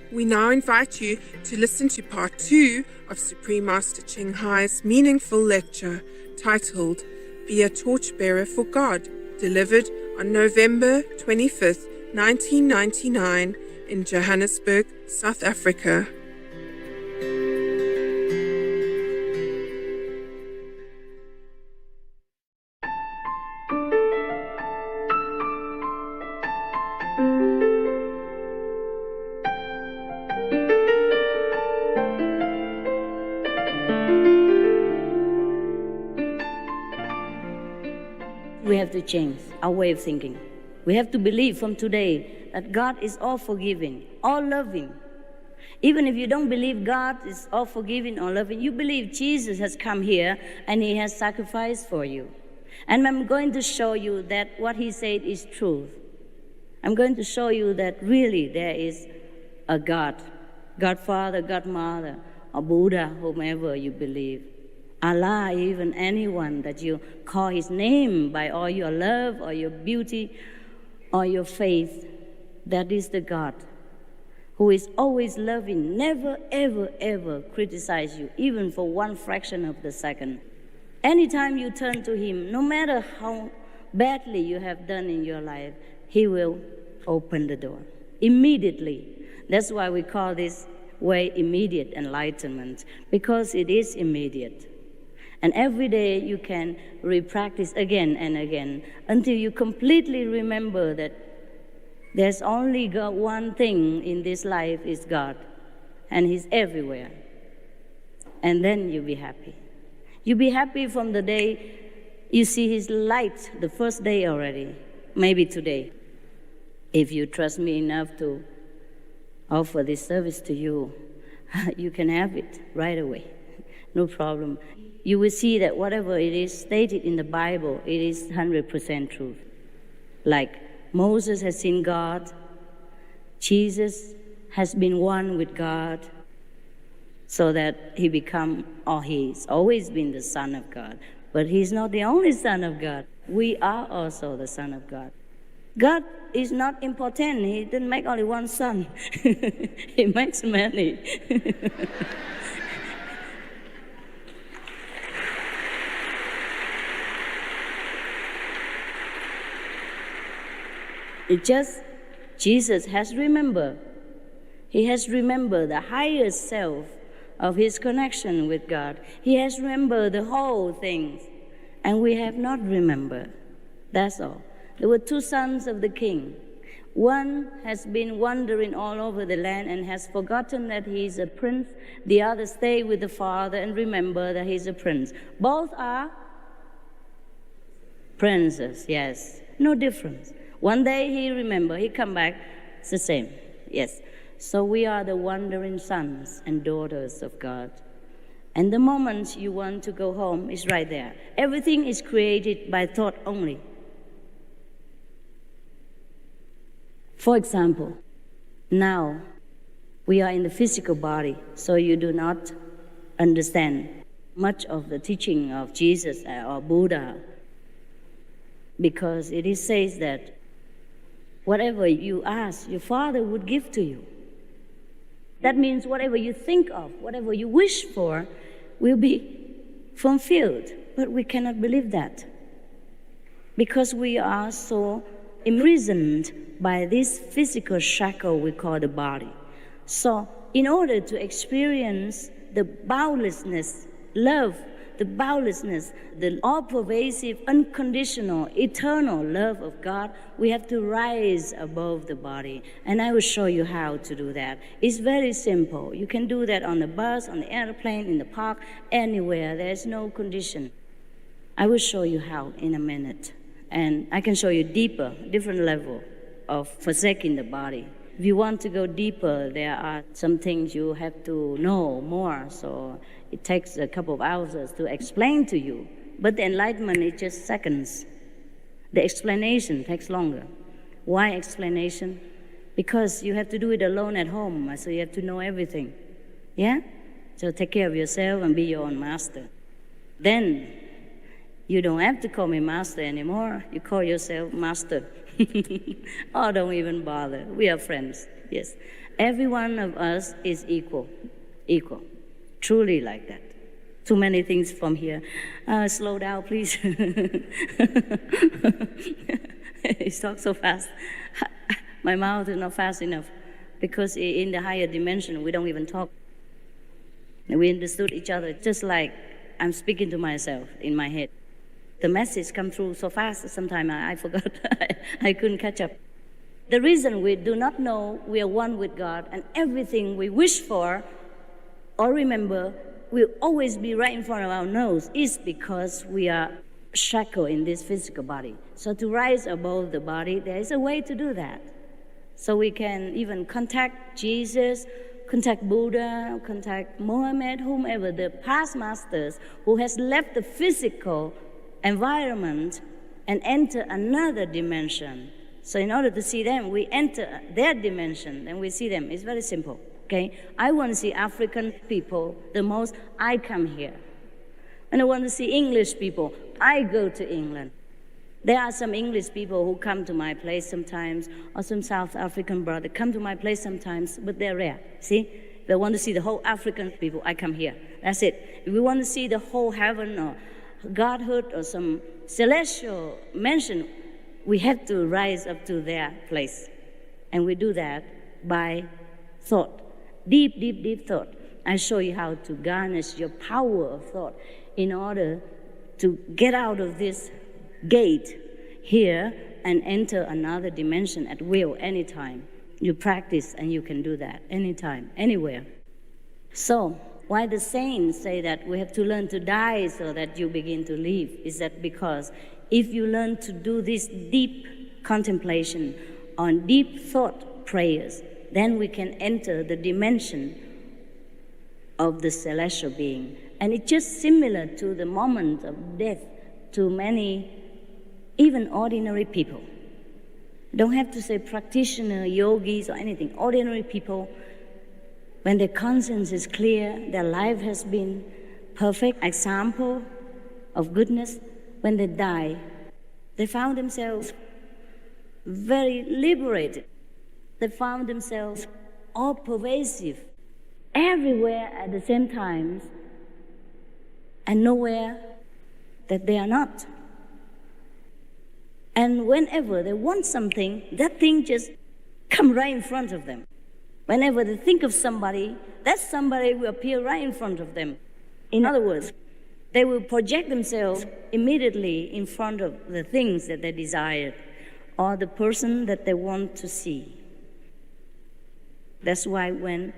We now invite you to listen to part 2 of Supreme Master Ching Hai's meaningful lecture titled Be a Torchbearer for God, delivered on November 25th, 1999 in Johannesburg, South Africa. We have to change our way of thinking. We have to believe from today that God is all forgiving, all loving. Even if you don't believe God is all forgiving or loving, you believe Jesus has come here and He has sacrificed for you. And I'm going to show you that what He said is truth. I'm going to show you that really there is a God, God Father, God Mother, or Buddha, whomever you believe. Allah, even anyone that you call His name by all your love or your beauty or your faith, that is the God who is always loving, never, ever, ever criticize you, even for one fraction of the second. Anytime you turn to Him, no matter how badly you have done in your life, He will open the door immediately. That's why we call this way immediate enlightenment, because it is immediate. And every day you can re-practice again and again until you completely remember that there's only one thing in this life is God, and He's everywhere. And then you'll be happy. You'll be happy from the day you see His light, the first day already, maybe today. If you trust me enough to offer this service to you, you can have it right away, no problem. You will see that whatever it is stated in the Bible, it is 100% truth. Like Moses has seen God, Jesus has been one with God, so that he's always been the Son of God. But He's not the only Son of God. We are also the Son of God. God is not important. He didn't make only one son. He makes many. It just, Jesus has remembered. He has remembered the highest self of His connection with God. He has remembered the whole thing, and we have not remembered. That's all. There were two sons of the king. One has been wandering all over the land and has forgotten that he is a prince. The other stayed with the father and remember that he's a prince. Both are princes, yes, no difference. One day he remember, he come back, it's the same, yes. So we are the wandering sons and daughters of God. And the moment you want to go home is right there. Everything is created by thought only. For example, now we are in the physical body, so you do not understand much of the teaching of Jesus or Buddha, because it is says that whatever you ask, your Father would give to you. That means whatever you think of, whatever you wish for, will be fulfilled. But we cannot believe that, because we are so imprisoned by this physical shackle we call the body. So in order to experience the boundlessness, love, the boundlessness, the all-pervasive, unconditional, eternal love of God, we have to rise above the body. And I will show you how to do that. It's very simple. You can do that on the bus, on the airplane, in the park, anywhere. There's no condition. I will show you how in a minute. And I can show you deeper, different level of forsaking the body. If you want to go deeper, there are some things you have to know more. So it takes a couple of hours to explain to you. But the enlightenment is just seconds. The explanation takes longer. Why explanation? Because you have to do it alone at home, so you have to know everything. Yeah? So take care of yourself and be your own master. Then you don't have to call me master anymore. You call yourself master. Oh, don't even bother. We are friends, yes. Every one of us is equal, truly like that. Too many things from here. Slow down, please. He talks so fast. My mouth is not fast enough because in the higher dimension, we don't even talk. We understood each other just like I'm speaking to myself in my head. The message comes through so fast, sometimes I forgot. I couldn't catch up. The reason we do not know we are one with God and everything we wish for or remember will always be right in front of our nose is because we are shackled in this physical body. So to rise above the body, there is a way to do that. So we can even contact Jesus, contact Buddha, contact Mohammed, whomever, the past masters who has left the physical environment and enter another dimension. So in order to see them, we enter their dimension and we see them. It's very simple, okay? I want to see African people the most, I come here. And I want to see English people, I go to England. There are some English people who come to my place sometimes, or some South African brother come to my place sometimes, but they're rare, see? They want to see the whole African people, I come here. That's it. If we want to see the whole heaven or Godhood or some celestial mansion, we have to rise up to their place. And we do that by thought, deep, deep, deep thought. I show you how to garnish your power of thought in order to get out of this gate here and enter another dimension at will anytime. You practice and you can do that anytime, anywhere. So, why the saints say that we have to learn to die so that you begin to live is that because if you learn to do this deep contemplation on deep thought prayers, then we can enter the dimension of the celestial being. And it's just similar to the moment of death to many, even ordinary people. Don't have to say practitioner, yogis, or anything. Ordinary people, when their conscience is clear, their life has been perfect example of goodness, when they die, they found themselves very liberated. They found themselves all pervasive, everywhere at the same time, and nowhere that they are not. And whenever they want something, that thing just come right in front of them. Whenever they think of somebody, that somebody will appear right in front of them. In other words, they will project themselves immediately in front of the things that they desire or the person that they want to see. That's why when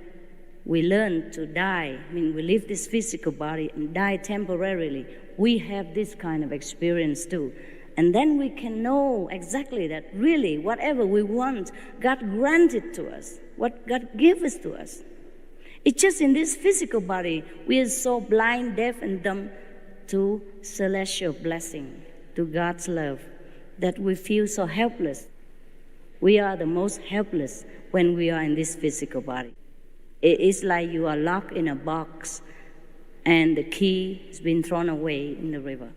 we learn to die, we leave this physical body and die temporarily, we have this kind of experience too. And then we can know exactly that really whatever we want, God granted to us, what God gave us to us. It's just in this physical body, we are so blind, deaf, and dumb to celestial blessing, to God's love, that we feel so helpless. We are the most helpless when we are in this physical body. It is like you are locked in a box and the key has been thrown away in the river.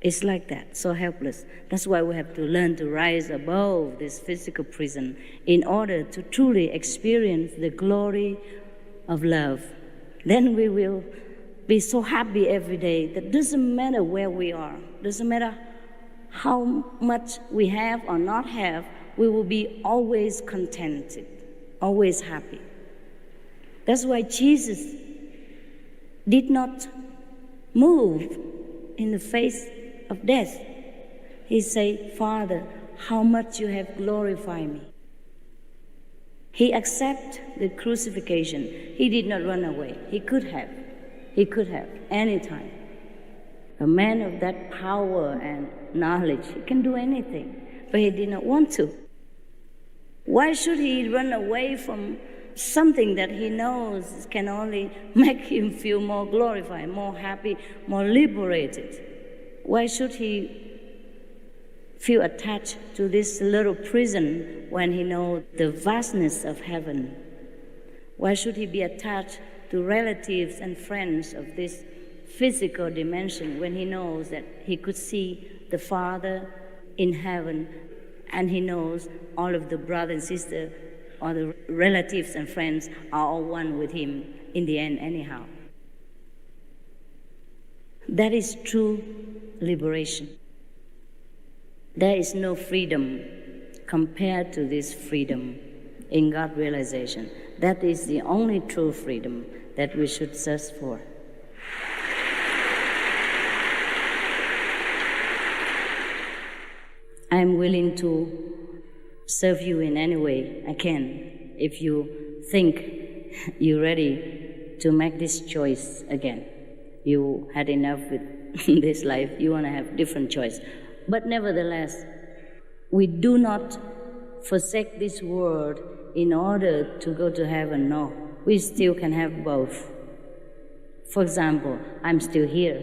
It's like that, so helpless. That's why we have to learn to rise above this physical prison in order to truly experience the glory of love. Then we will be so happy every day that doesn't matter where we are, doesn't matter how much we have or not have, we will be always contented, always happy. That's why Jesus did not move in the face of death. He said, Father, how much you have glorified me. He accepted the crucifixion. He did not run away. He could have. He could have, anytime. A man of that power and knowledge, he can do anything, but he did not want to. Why should he run away from something that he knows can only make him feel more glorified, more happy, more liberated? Why should he feel attached to this little prison when he knows the vastness of heaven? Why should he be attached to relatives and friends of this physical dimension when he knows that he could see the Father in heaven and he knows all of the brothers and sisters or the relatives and friends are all one with him in the end anyhow. That is true liberation. There is no freedom compared to this freedom in God realization. That is the only true freedom that we should search for. I am willing to serve you in any way I can if you think you're ready to make this choice again. You had enough with this life, you want to have different choice. But nevertheless, we do not forsake this world in order to go to heaven. No, we still can have both. For example, I'm still here.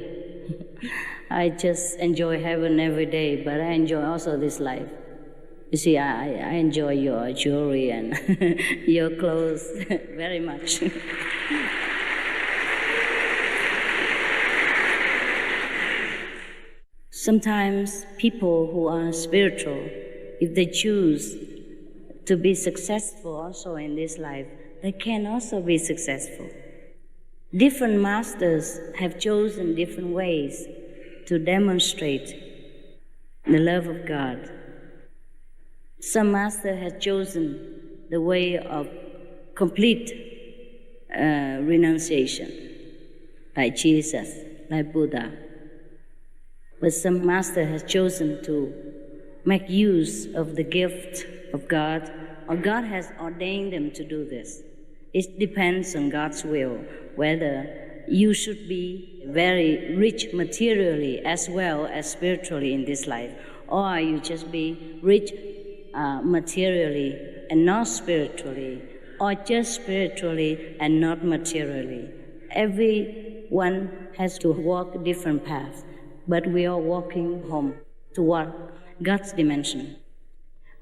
I just enjoy heaven every day, but I enjoy also this life. You see, I enjoy your jewelry and your clothes very much. Sometimes people who are spiritual, if they choose to be successful also in this life, they can also be successful. Different masters have chosen different ways to demonstrate the love of God. Some master has chosen the way of complete renunciation, like Jesus, like Buddha. But some master has chosen to make use of the gift of God, or God has ordained them to do this. It depends on God's will, whether you should be very rich materially as well as spiritually in this life, or you just be rich materially and not spiritually, or just spiritually and not materially. Everyone has to walk different paths, but we are walking home toward God's dimension.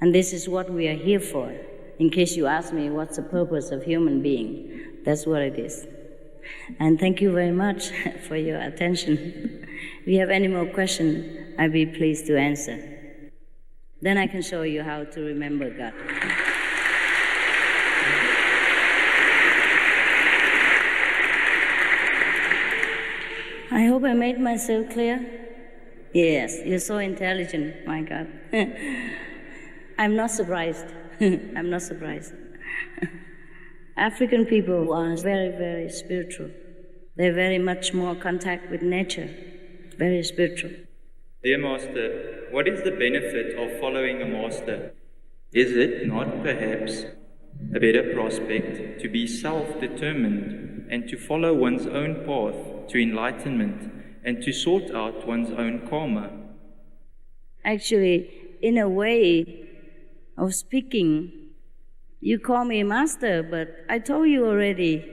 And this is what we are here for. In case you ask me what's the purpose of human being, that's what it is. And thank you very much for your attention. If you have any more questions, I'd be pleased to answer. Then I can show you how to remember God. I hope I made myself clear. Yes, you're so intelligent, my God. I'm not surprised. I'm not surprised. African people are very, very spiritual. They're very much more contact with nature, very spiritual. Dear Master, what is the benefit of following a master? Is it not perhaps a better prospect to be self-determined and to follow one's own path to enlightenment and to sort out one's own karma? Actually, in a way of speaking, you call me master, but I told you already,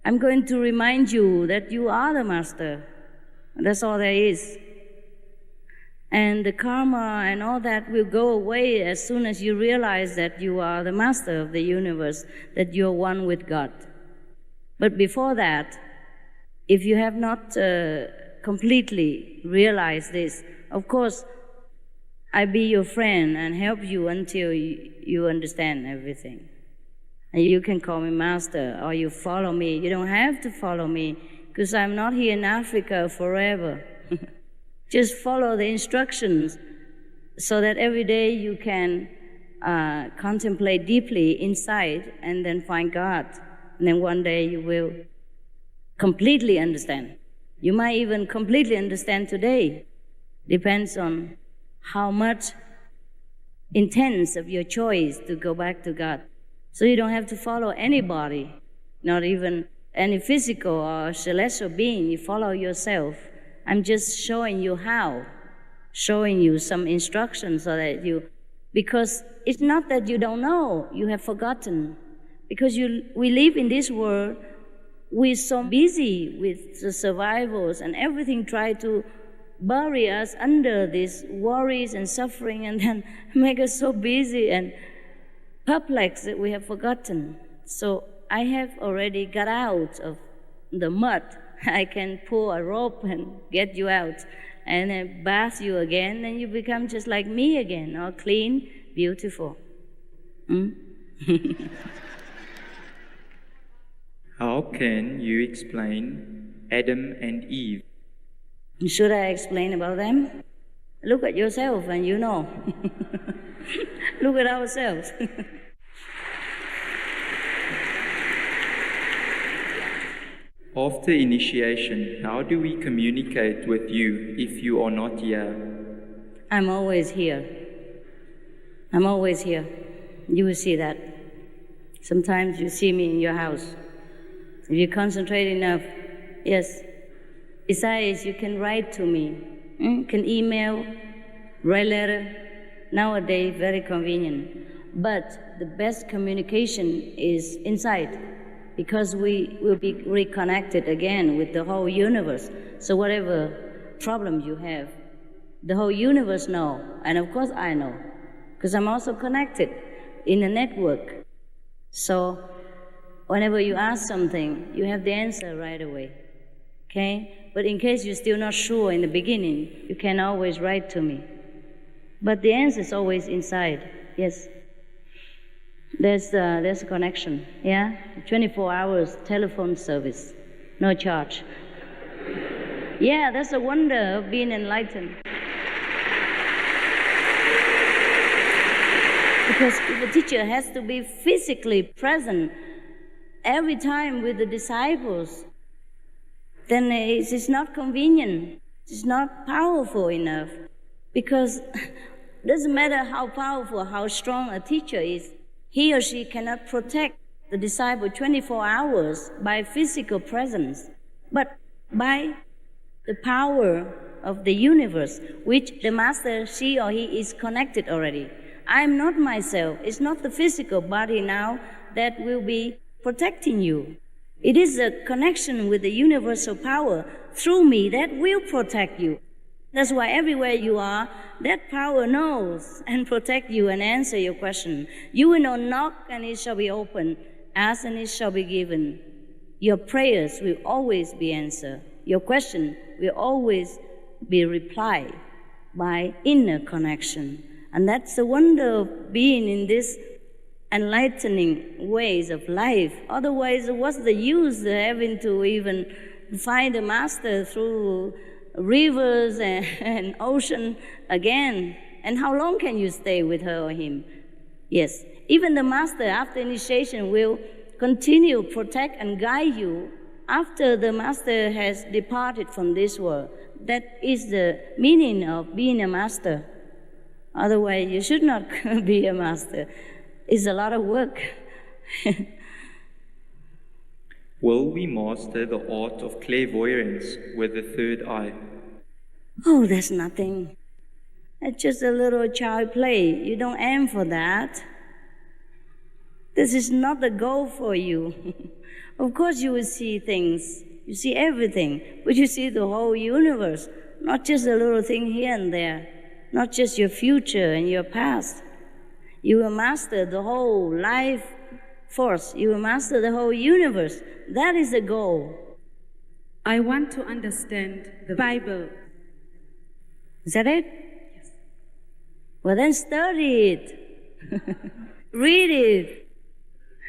I'm going to remind you that you are the master. That's all there is. And the karma and all that will go away as soon as you realize that you are the master of the universe, that you're one with God. But before that, if you have not completely realized this, of course, I be your friend and help you until you understand everything. And you can call me master or you follow me. You don't have to follow me because I'm not here in Africa forever. Just follow the instructions so that every day you can contemplate deeply inside and then find God. And then one day you will completely understand. You might even completely understand today. Depends on how much intense of your choice to go back to God. So you don't have to follow anybody, not even any physical or celestial being. You follow yourself. I'm just showing you how, showing you some instructions so that because it's not that you don't know, you have forgotten. Because we live in this world, we're so busy with the survivals and everything try to bury us under these worries and suffering and then make us so busy and perplexed that we have forgotten. So I have already got out of the mud. I can pull a rope and get you out and then bath you again and you become just like me again, all clean, beautiful. How can you explain Adam and Eve? Should I explain about them? Look at yourself and you know. Look at ourselves. After initiation, how do we communicate with you if you are not here? I'm always here. I'm always here. You will see that. Sometimes you see me in your house. If you concentrate enough, yes. Besides, you can write to me. You can email, write letter. Nowadays, very convenient. But the best communication is inside, because we will be reconnected again with the whole universe. So whatever problem you have, the whole universe know, and of course I know, because I'm also connected in a network. So whenever you ask something, you have the answer right away, okay? But in case you're still not sure in the beginning, you can always write to me. But the answer is always inside, yes. There's a connection, yeah? 24 hours telephone service, no charge. Yeah, that's a wonder of being enlightened. Because the teacher has to be physically present every time with the disciples, then it's not convenient, it's not powerful enough. Because it doesn't matter how powerful, how strong a teacher is, he or she cannot protect the disciple 24 hours by physical presence, but by the power of the universe, which the master, she or he, is connected already. I am not myself. It's not the physical body now that will be protecting you. It is a connection with the universal power through me that will protect you. That's why everywhere you are, that power knows and protect you and answer your question. You will not knock and it shall be opened. Ask and it shall be given. Your prayers will always be answered. Your question will always be replied by inner connection. And that's the wonder of being in this enlightening ways of life. Otherwise, what's the use of having to even find a master through rivers and ocean again? And how long can you stay with her or him? Yes, even the master after initiation will continue, protect and guide you after the master has departed from this world. That is the meaning of being a master. Otherwise, you should not be a master. It's a lot of work. Will we master the art of clairvoyance with the third eye? Oh, that's nothing. It's just a little child play. You don't aim for that. This is not the goal for you. Of course you will see things. You see everything. But you see the whole universe. Not just a little thing here and there. Not just your future and your past. You will master the whole life force. You will master the whole universe. That is the goal. I want to understand the Bible. Is that it? Yes. Well, then study it. Read it.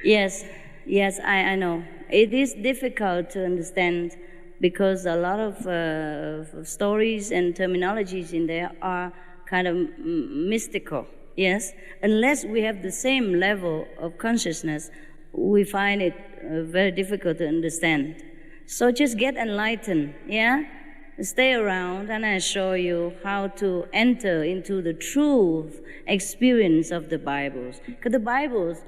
Yes, I know. It is difficult to understand because a lot of stories and terminologies in there are kind of mystical. Yes, unless we have the same level of consciousness, we find it very difficult to understand. So just get enlightened, yeah? Stay around and I show you how to enter into the true experience of the Bibles. Because the Bibles,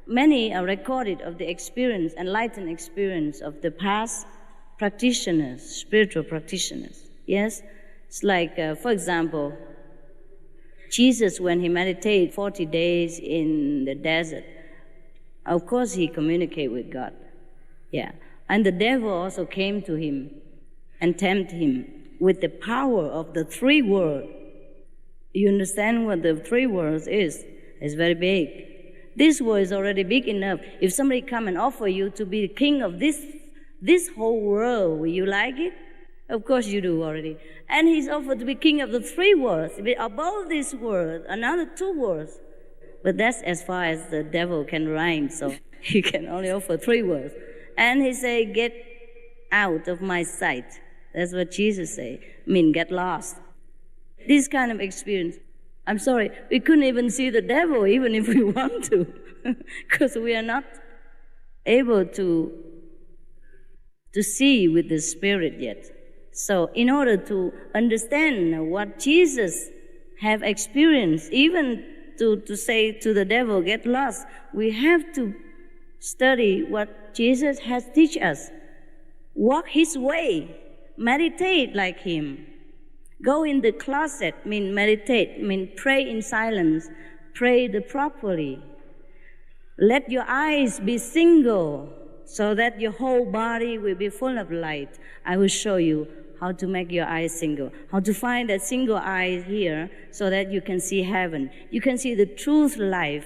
many are recorded of the experience, enlightened experience of the past practitioners, spiritual practitioners, yes? It's like, for example, Jesus, when he meditated 40 days in the desert, of course he communicated with God. Yeah. And the devil also came to him and tempted him with the power of the three words. You understand what the three words is? It's very big. This word is already big enough. If somebody come and offer you to be the king of this whole world, will you like it? Of course you do already. And he's offered to be king of the three worlds. Above this world, another two worlds. But that's as far as the devil can rhyme, so he can only offer 3 words. And he said, get out of my sight. That's what Jesus said. I mean, get lost. This kind of experience, I'm sorry, we couldn't even see the devil even if we want to, because we are not able to see with the Spirit yet. So in order to understand what Jesus have experienced, even to say to the devil, get lost, we have to study what Jesus has teach us. Walk his way, meditate like him. Go in the closet, mean meditate, mean pray in silence, pray properly. Let your eyes be single so that your whole body will be full of light. I will show you how to make your eyes single, how to find that single eye here so that you can see heaven. You can see the truth life,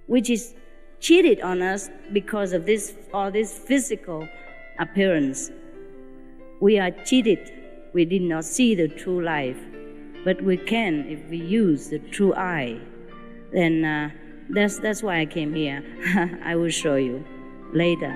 which is cheated on us because of this physical appearance. We are cheated. We did not see the true life. But we can if we use the true eye. Then that's why I came here. I will show you later.